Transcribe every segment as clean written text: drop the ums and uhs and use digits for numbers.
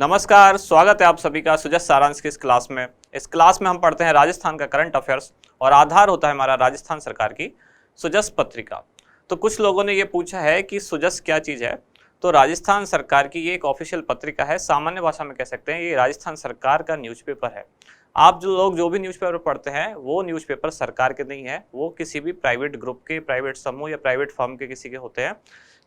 नमस्कार, स्वागत है आप सभी का सुजस सारांश की इस क्लास में। इस क्लास में हम पढ़ते हैं राजस्थान का करंट अफेयर्स और आधार होता है हमारा राजस्थान सरकार की सुजस पत्रिका। तो कुछ लोगों ने ये पूछा है कि सुजस क्या चीज़ है। तो राजस्थान सरकार की ये एक ऑफिशियल पत्रिका है, सामान्य भाषा में कह सकते हैं ये राजस्थान सरकार का न्यूज़पेपर है। आप जो भी न्यूज़पेपर पढ़ते हैं वो न्यूज़पेपर सरकार के नहीं है, वो किसी भी प्राइवेट ग्रुप के, प्राइवेट समूह या प्राइवेट फर्म के किसी के होते हैं।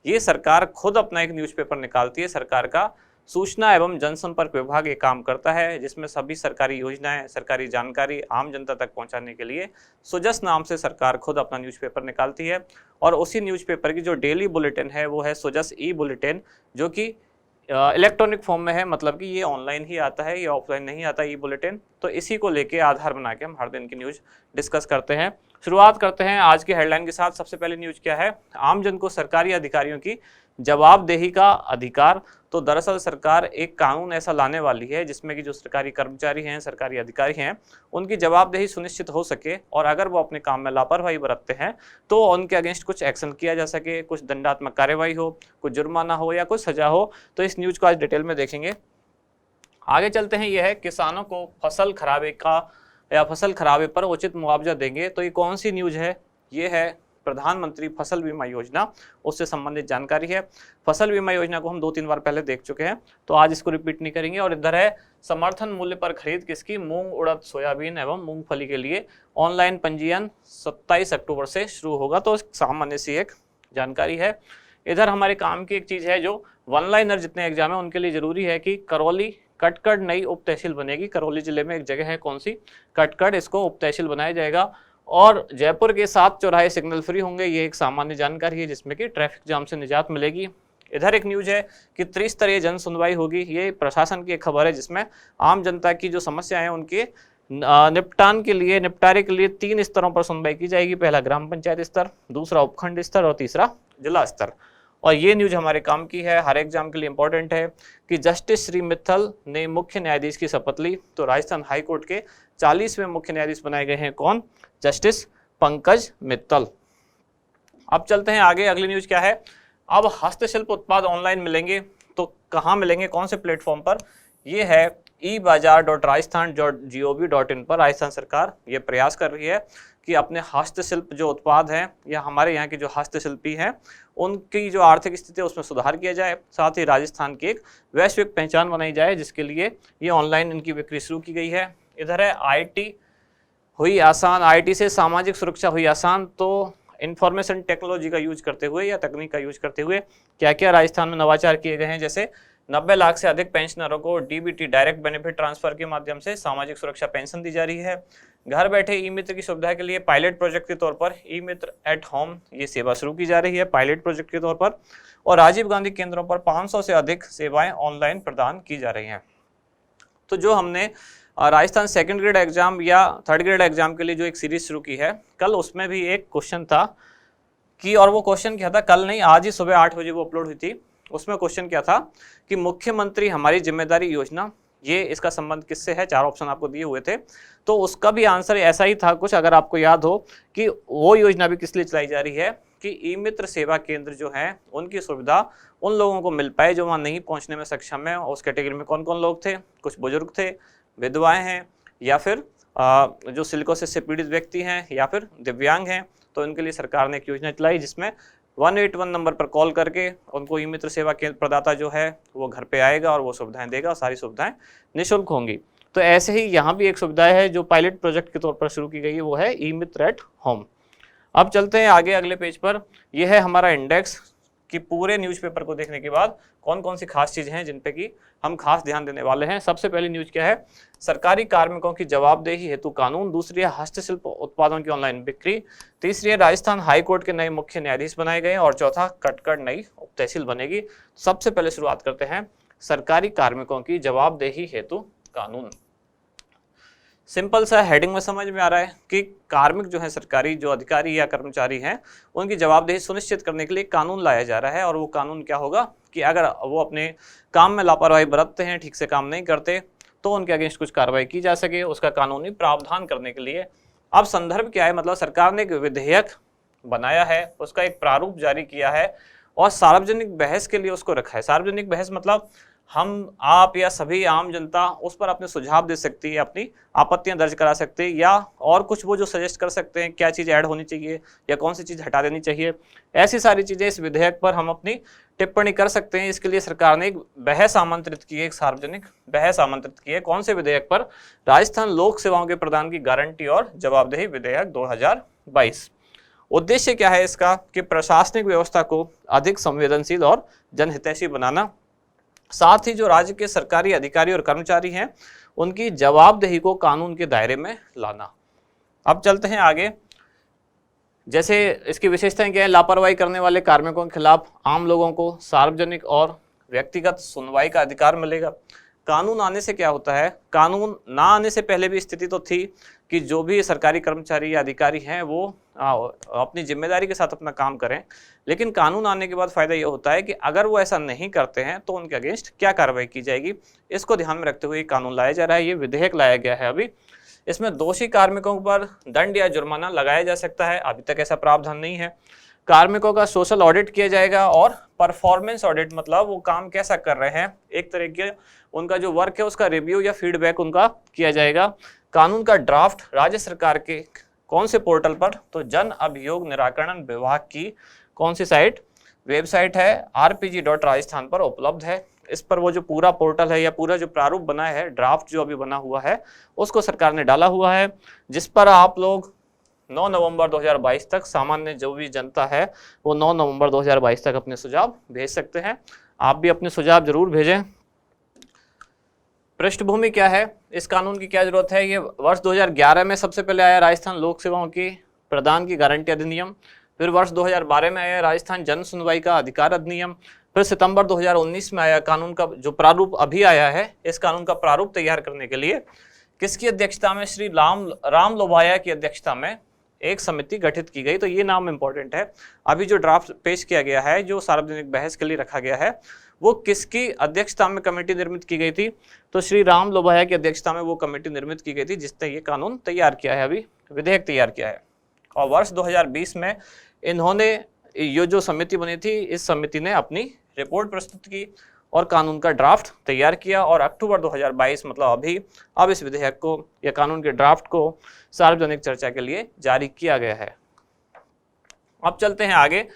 ये सरकार खुद अपना एक न्यूज़पेपर निकालती है। सरकार का सूचना एवं जनसंपर्क विभाग ये काम करता है, जिसमें सभी सरकारी योजनाएं, सरकारी जानकारी आम जनता तक पहुंचाने के लिए सुजस नाम से सरकार खुद अपना न्यूज़पेपर निकालती है। और उसी न्यूज़पेपर की जो डेली बुलेटिन है वो है सुजस ई बुलेटिन, जो कि इलेक्ट्रॉनिक फॉर्म में है, मतलब कि ये ऑनलाइन ही आता है, ये ऑफलाइन नहीं आता ई बुलेटिन। तो इसी को लेके आधार बना के हम हर दिन की न्यूज़ डिस्कस करते हैं। शुरुआत करते हैं आज की हेडलाइन के साथ। सबसे पहले न्यूज़ क्या है? आम जन को सरकारी अधिकारियों की जवाबदेही का अधिकार। तो दरअसल सरकार एक कानून ऐसा लाने वाली है जिसमें कि जो सरकारी कर्मचारी हैं, सरकारी अधिकारी हैं, उनकी जवाबदेही सुनिश्चित हो सके और अगर वो अपने काम में लापरवाही बरतते हैं तो उनके अगेंस्ट कुछ एक्शन किया जा सके, कुछ दंडात्मक कार्रवाई हो, कुछ जुर्माना हो या कुछ सजा हो। तो इस न्यूज़ को आज डिटेल में देखेंगे। आगे चलते हैं। यह है किसानों को फसल खराबे पर उचित मुआवजा देंगे। तो ये कौन सी न्यूज़ है? ये है प्रधानमंत्री फसल बीमा योजना, उससे संबंधित जानकारी है। फसल बीमा योजना को हम 2-3 बार पहले देख चुके हैं, तो आज इसको रिपीट नहीं करेंगे। और इधर है समर्थन मूल्य पर खरीद किसकी? मूंग, उड़द, सोयाबीन एवं मूंगफली के लिए ऑनलाइन पंजीयन 27 अक्टूबर से शुरू होगा। तो सामान्य सी एक जानकारी है। इधर हमारे काम की एक चीज़ है, जो वन लाइनर जितने एग्जाम है उनके लिए जरूरी है कि करौली कटकड़ नई उप तहसील बनेगी। करौली जिले में एक जगह है, कौन सी? कटकड़, इसको उप तहसील बनाया जाएगा। और जयपुर के 7 चौराहे सिग्नल फ्री होंगे। ये एक सामान्य जानकारी है जिसमें कि ट्रैफिक जाम से निजात मिलेगी। इधर एक न्यूज़ है कि त्रिस्तरीय जन सुनवाई होगी। ये प्रशासन की एक खबर है जिसमें आम जनता की जो समस्याएं हैं उनके निपटारे के लिए 3 स्तरों पर सुनवाई की जाएगी। पहला ग्राम पंचायत स्तर, दूसरा उपखंड स्तर और तीसरा जिला स्तर। और ये न्यूज़ हमारे काम की है, हर एग्जाम के लिए इंपॉर्टेंट है कि जस्टिस श्री मित्तल ने मुख्य न्यायाधीश की शपथ ली। तो राजस्थान हाई कोर्ट के 40वें मुख्य न्यायाधीश बनाए गए हैं। कौन? जस्टिस पंकज मित्तल। अब चलते हैं आगे। अगली न्यूज़ क्या है? अब हस्तशिल्प उत्पाद ऑनलाइन मिलेंगे। तो कहाँ मिलेंगे, कौन से प्लेटफॉर्म पर? ये है ebazaar.rajasthan.gov.in पर राजस्थान सरकार ये प्रयास कर रही है कि अपने हस्तशिल्प जो उत्पाद हैं या हमारे यहाँ के जो हस्तशिल्पी हैं उनकी जो आर्थिक स्थिति है उसमें सुधार किया जाए। साथ ही राजस्थान की एक वैश्विक पहचान बनाई जाए, जिसके लिए ये ऑनलाइन इनकी बिक्री शुरू की गई है। इधर है आईटी हुई आसान। आईटी से सामाजिक सुरक्षा हुई आसान। तो इंफॉर्मेशन टेक्नोलॉजी का यूज करते हुए या तकनीक का यूज करते हुए क्या क्या राजस्थान में नवाचार किए गए हैं? जैसे 90 लाख से अधिक पेंशनरों को डीबीटी डायरेक्ट बेनिफिट ट्रांसफर के माध्यम से सामाजिक सुरक्षा पेंशन दी जा रही है। घर बैठे ई मित्र की सुविधा के लिए पायलट प्रोजेक्ट के तौर पर ई मित्र एट होम ये सेवा शुरू की जा रही है पायलट प्रोजेक्ट के तौर पर। और राजीव गांधी केंद्रों पर 500 से अधिक सेवाएं ऑनलाइन प्रदान की जा रही हैं। तो जो हमने राजस्थान सेकंड ग्रेड एग्जाम या थर्ड ग्रेड एग्जाम के लिए जो एक सीरीज शुरू की है, कल उसमें भी एक क्वेश्चन था कि, और वो क्वेश्चन क्या था, कल नहीं आज ही सुबह 8 बजे वो अपलोड हुई थी। उसमें क्वेश्चन क्या था कि मुख्यमंत्री हमारी जिम्मेदारी योजना, ये इसका संबंध किससे है? 4 ऑप्शन आपको दिए हुए थे। तो उसका भी आंसर ऐसा ही था कुछ, अगर आपको याद हो, कि वो योजना भी किस लिए चलाई जा रही है कि ई मित्र सेवा केंद्र जो है उनकी सुविधा उन लोगों को मिल पाए जो वहाँ नहीं पहुँचने में सक्षम है। उस कैटेगरी में कौन कौन लोग थे? कुछ बुजुर्ग थे, विधवाएं हैं, या फिर जो सिलिकोसिस से पीड़ित व्यक्ति हैं, या फिर दिव्यांग हैं। तो उनके लिए सरकार ने एक योजना चलाई जिसमें 181 नंबर पर कॉल करके उनको ई मित्र सेवा केंद्र प्रदाता जो है वो घर पे आएगा और वो सुविधाएं देगा और सारी सुविधाएं निःशुल्क होंगी। तो ऐसे ही यहाँ भी एक सुविधा है जो पायलट प्रोजेक्ट के तौर पर शुरू की गई है, वो है ई मित्र एट होम। अब चलते हैं आगे अगले पेज पर। यह है हमारा इंडेक्स कि पूरे न्यूज़पेपर को देखने के बाद कौन कौन सी खास चीज़ें हैं जिन पे कि हम खास ध्यान देने वाले हैं। सबसे पहली न्यूज़ क्या है? सरकारी कार्मिकों की जवाबदेही हेतु कानून। दूसरी है हस्तशिल्प उत्पादों की ऑनलाइन बिक्री। तीसरी है राजस्थान हाई कोर्ट के नए मुख्य न्यायाधीश बनाए गए। और चौथा कटकड़ नई उप तहसील बनेगी। सबसे पहले शुरुआत करते हैं सरकारी कार्मिकों की जवाबदेही हेतु कानून। सिंपल सा हेडिंग में समझ में आ रहा है कि कार्मिक जो है, सरकारी जो अधिकारी या कर्मचारी हैं, उनकी जवाबदेही सुनिश्चित करने के लिए कानून लाया जा रहा है। और वो कानून क्या होगा कि अगर वो अपने काम में लापरवाही बरतते हैं, ठीक से काम नहीं करते, तो उनके अगेंस्ट कुछ कार्रवाई की जा सके, उसका कानूनी प्रावधान करने के लिए। अब संदर्भ क्या है? मतलब सरकार ने एक विधेयक बनाया है, उसका एक प्रारूप जारी किया है और सार्वजनिक बहस के लिए उसको रखा है। सार्वजनिक बहस मतलब हम आप या सभी आम जनता उस पर अपने सुझाव दे सकती है, अपनी आपत्तियां दर्ज करा सकते हैं, या और कुछ वो जो सजेस्ट कर सकते हैं क्या चीज़ ऐड होनी चाहिए या कौन सी चीज़ हटा देनी चाहिए। ऐसी सारी चीज़ें इस विधेयक पर हम अपनी टिप्पणी कर सकते हैं। इसके लिए सरकार ने एक बहस आमंत्रित की है, एक सार्वजनिक बहस आमंत्रित की है। कौन से विधेयक पर? राजस्थान लोक सेवाओं के प्रदान की गारंटी और जवाबदेही विधेयक 2022। उद्देश्य क्या है इसका? कि प्रशासनिक व्यवस्था को अधिक संवेदनशील और जनहितैषी बनाना, साथ ही जो राज्य के सरकारी अधिकारी और कर्मचारी हैं उनकी जवाबदेही को कानून के दायरे में लाना। अब चलते हैं आगे। जैसे इसकी विशेषताएं क्या है? लापरवाही करने वाले कार्मिकों के खिलाफ आम लोगों को सार्वजनिक और व्यक्तिगत सुनवाई का अधिकार मिलेगा। कानून आने से क्या होता है? कानून ना आने से पहले भी स्थिति तो थी कि जो भी सरकारी कर्मचारी या अधिकारी हैं वो अपनी जिम्मेदारी के साथ अपना काम करें, लेकिन कानून आने के बाद फायदा ये होता है कि अगर वो ऐसा नहीं करते हैं तो उनके अगेंस्ट क्या कार्रवाई की जाएगी, इसको ध्यान में रखते हुए कानून लाया जा रहा है। ये विधेयक लाया गया है अभी। इसमें दोषी कार्मिकों पर दंड या जुर्माना लगाया जा सकता है, अभी तक ऐसा प्रावधान नहीं है। कार्मिकों का सोशल ऑडिट किया जाएगा और परफॉर्मेंस ऑडिट, मतलब वो काम कैसा कर रहे हैं, एक तरीके उनका जो वर्क है उसका रिव्यू या फीडबैक उनका किया जाएगा। कानून का ड्राफ्ट राज्य सरकार के कौन से पोर्टल पर? तो जन अभियोग निराकरण विभाग की कौन सी साइट, वेबसाइट है rpg.rajasthan पर उपलब्ध है। इस पर वो जो पूरा पोर्टल है या पूरा जो प्रारूप बना है, ड्राफ्ट जो अभी बना हुआ है, उसको सरकार ने डाला हुआ है, जिस पर आप लोग 9 नवंबर 2022 तक, सामान्य जो भी जनता है वो 9 नवंबर 2022 तक अपने सुझाव भेज सकते हैं। आप भी अपने सुझाव जरूर भेजें। पृष्ठभूमि क्या है, इस कानून की क्या जरूरत है? ये वर्ष 2011 में सबसे पहले आया राजस्थान लोक सेवाओं की प्रदान की गारंटी अधिनियम, फिर वर्ष 2012 में आया राजस्थान जन सुनवाई का अधिकार अधिनियम, फिर सितंबर 2019 में आया कानून का जो प्रारूप अभी आया है। इस कानून का प्रारूप तैयार करने के लिए किसकी अध्यक्षता में? श्री राम लोभाया की अध्यक्षता में एक समिति गठित की गई। तो ये नाम इंपॉर्टेंट है। अभी जो ड्राफ्ट पेश किया गया है, जो सार्वजनिक बहस के लिए रखा गया है, वो किसकी अध्यक्षता में कमेटी निर्मित की गई थी? तो श्री राम लोभाया की अध्यक्षता में वो कमेटी निर्मित की गई थी जिसने ये कानून तैयार किया है, अभी विधेयक तैयार किया है। और वर्ष 2020 में इन्होंने, ये जो समिति बनी थी, इस समिति ने अपनी रिपोर्ट प्रस्तुत की और कानून का ड्राफ्ट तैयार किया, और अक्टूबर 2022 मतलब अभी, अब इस विधेयक को या कानून के ड्राफ्ट को सार्वजनिक चर्चा के लिए जारी किया गया है। अब चलते हैं आगे।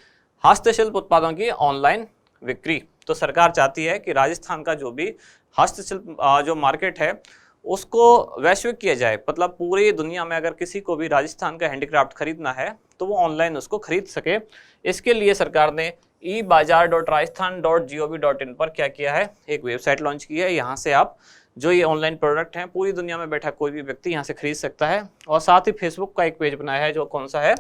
हस्तशिल्प उत्पादों की ऑनलाइन बिक्री। तो सरकार चाहती है कि राजस्थान का जो भी हस्तशिल्प जो मार्केट है उसको वैश्विक किया जाए, मतलब पूरी दुनिया में अगर किसी को भी राजस्थान का हैंडीक्राफ्ट खरीदना है तो वो ऑनलाइन उसको खरीद सके। इसके लिए सरकार ने ebazaar.rajasthan.gov.in पर क्या किया है, एक वेबसाइट लॉन्च की है। यहाँ से आप जो ये ऑनलाइन प्रोडक्ट हैं पूरी दुनिया में बैठा कोई भी व्यक्ति यहाँ से खरीद सकता है। और साथ ही फेसबुक का एक पेज बनाया है, जो कौन सा है,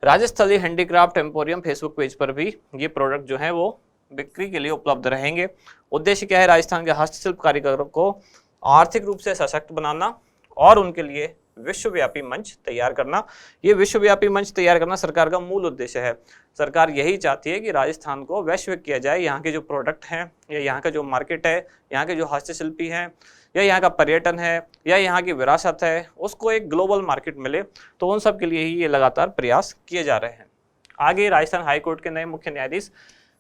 Rajasthali handicraft emporium. Facebook page पर भी ये प्रोडक्ट जो है वो बिक्री के लिए उपलब्ध रहेंगे। उद्देश्य क्या है? राजस्थान के हस्तशिल्प कारीगरों को आर्थिक रूप से सशक्त बनाना और उनके लिए विश्वव्यापी मंच तैयार करना। ये विश्वव्यापी मंच तैयार करना सरकार का मूल उद्देश्य है। सरकार यही चाहती है कि राजस्थान को वैश्विक किया जाए। यहाँ के जो प्रोडक्ट हैं या यहाँ का जो मार्केट है, यहाँ के जो हस्तशिल्पी हैं या यहाँ का पर्यटन है या यहाँ की विरासत है, उसको एक ग्लोबल मार्केट मिले। तो उन सब के लिए ही ये लगातार प्रयास किए जा रहे हैं। आगे राजस्थान हाईकोर्ट के नए मुख्य न्यायाधीश।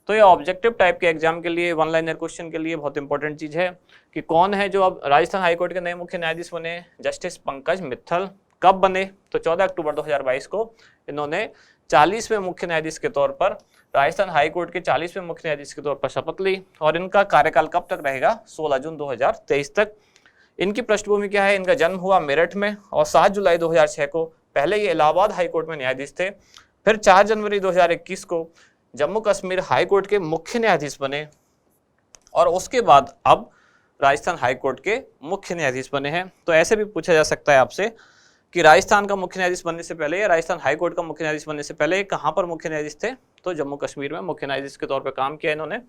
तो ये ऑब्जेक्टिव टाइप के एग्जाम के लिए, वन लाइनर क्वेश्चन के लिए बहुत इंपॉर्टेंट चीज़ है कि कौन है जो अब राजस्थान हाईकोर्ट के नए मुख्य न्यायाधीश बने। जस्टिस पंकज मित्तल। कब बने? तो 14 अक्टूबर 2022 को इन्होंने 40वें मुख्य न्यायाधीश के तौर पर, राजस्थान हाईकोर्ट के 40वें मुख्य न्यायाधीश के तौर पर शपथ ली। और इनका कार्यकाल कब तक रहेगा? 16 जून 2023 तक। इनकी पृष्ठभूमि क्या है? इनका जन्म हुआ मेरठ में और 7 जुलाई 2006 को पहले ये इलाहाबाद हाईकोर्ट में न्यायाधीश थे। फिर 4 जनवरी 2021 को जम्मू कश्मीर हाईकोर्ट के मुख्य न्यायाधीश बने और उसके बाद अब राजस्थान हाईकोर्ट के मुख्य न्यायाधीश बने हैं। तो ऐसे भी पूछा जा सकता है आपसे कि राजस्थान का मुख्य न्यायाधीश बनने से पहले या राजस्थान हाईकोर्ट का मुख्य न्यायाधीश बनने से पहले कहाँ पर मुख्य न्यायाधीश थे? तो जम्मू कश्मीर में मुख्य न्यायाधीश के तौर पर काम किया इन्होंने।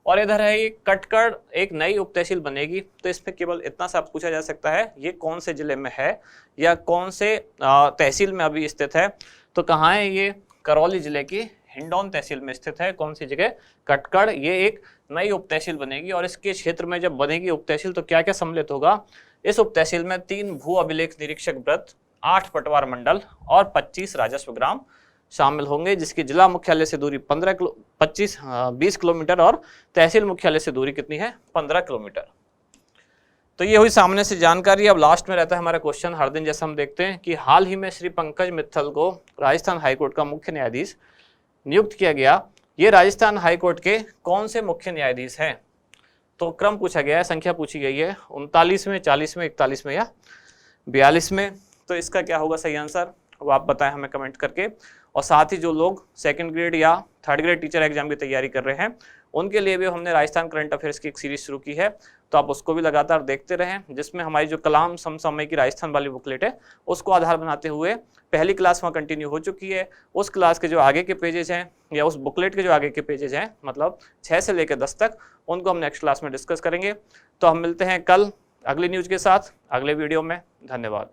और इधर है ये कटकड़, एक नई उप तहसील बनेगी। तो इसमें केवल इतना सा पूछा जा सकता है ये कौन से जिले में है या कौन से तहसील में अभी स्थित है। तो कहाँ है ये? करौली जिले की हिंडौन तहसील में स्थित है। कौन सी जगह? कटकड़। ये एक नई उप तहसील बनेगी और इसके क्षेत्र में जब बनेगी उप तहसील तो क्या क्या सम्मिलित होगा? इस उप तहसील में 3 भू अभिलेख निरीक्षक वृत्त, 8 पटवार मंडल और 25 राजस्व ग्राम शामिल होंगे, जिसकी जिला मुख्यालय से दूरी 20 किलोमीटर और तहसील मुख्यालय से दूरी कितनी है, 15 किलोमीटर। तो ये हुई सामने से जानकारी। अब लास्ट में रहता है हमारा क्वेश्चन, हर दिन जैसा हम देखते हैं कि हाल ही में श्री पंकज मित्तल को राजस्थान हाईकोर्ट का मुख्य न्यायाधीश नियुक्त किया गया। ये राजस्थान हाईकोर्ट के कौन से मुख्य न्यायाधीश हैं? तो क्रम पूछा गया है, संख्या पूछी गई है 39वें, 40वें, 41वें या 42वें। तो इसका क्या होगा सही आंसर, वो आप बताएं हमें कमेंट करके। और साथ ही जो लोग सेकंड ग्रेड या थर्ड ग्रेड टीचर एग्जाम की तैयारी कर रहे हैं उनके लिए भी हमने राजस्थान करंट अफेयर्स की एक सीरीज शुरू की है, तो आप उसको भी लगातार देखते रहें, जिसमें हमारी जो कलाम समसामयिक की राजस्थान वाली बुकलेट है उसको आधार बनाते हुए पहली क्लास वहाँ कंटिन्यू हो चुकी है। उस क्लास के जो आगे के पेजेस हैं या उस बुकलेट के जो आगे के पेजेस हैं, मतलब 6 से लेकर 10 तक, उनको हम नेक्स्ट क्लास में डिस्कस करेंगे। तो हम मिलते हैं कल अगली न्यूज़ के साथ अगले वीडियो में। धन्यवाद।